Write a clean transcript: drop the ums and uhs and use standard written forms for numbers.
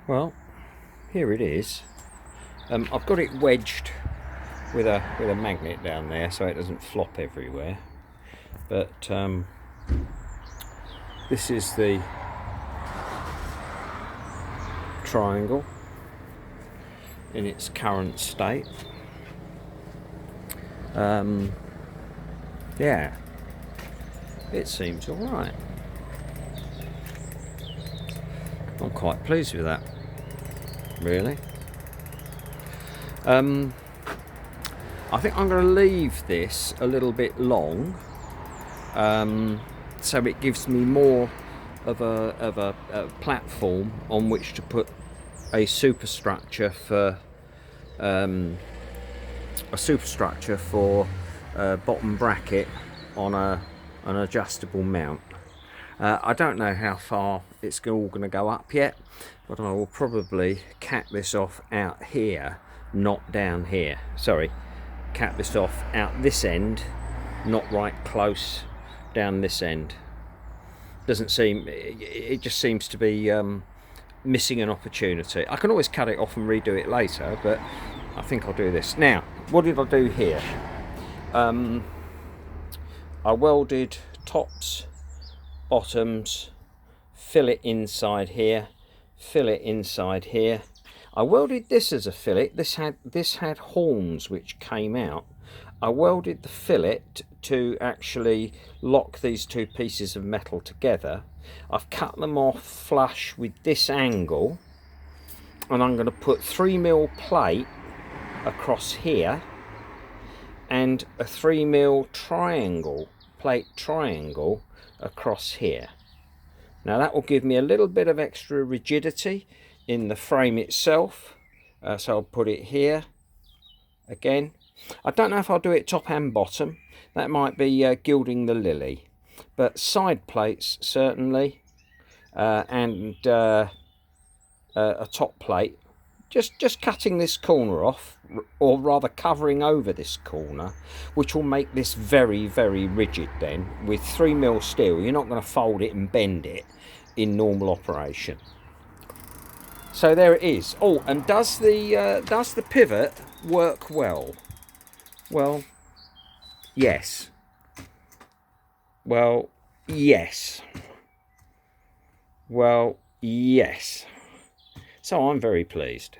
Well, here it is. I've got it wedged with a magnet down there so it doesn't flop everywhere. But this is the triangle in its current state. Yeah, it seems all right. I'm quite pleased with that, really. I think I'm going to leave this a little bit long, so it gives me more of a platform on which to put a superstructure for bottom bracket on an adjustable mount. I don't know how far it's all going to go up yet, but I will probably cap this off out here, not down here. Sorry, cap this off out this end, not right close down this end. Doesn't seem, it just seems to be missing an opportunity. I can always cut it off and redo it later, but I think I'll do this. Now, what did I do here? I welded tops, bottoms, fillet inside here, fillet inside here. I welded this as a fillet. This had horns which came out. I welded the fillet to actually lock these two pieces of metal together. I've cut them off flush with this angle, and I'm going to put 3mm plate across here and a 3mm plate triangle across here. Now that will give me a little bit of extra rigidity in the frame itself, so I'll put it here again. I don't know if I'll do it top and bottom. That might be gilding the lily, but side plates certainly, and a top plate. Just cutting this corner off, or rather covering over this corner, which will make this very, very rigid then. With 3mm steel, you're not going to fold it and bend it in normal operation. So there it is. Oh, and does the pivot work well? Well, yes. Well, yes. Well, yes. So I'm very pleased.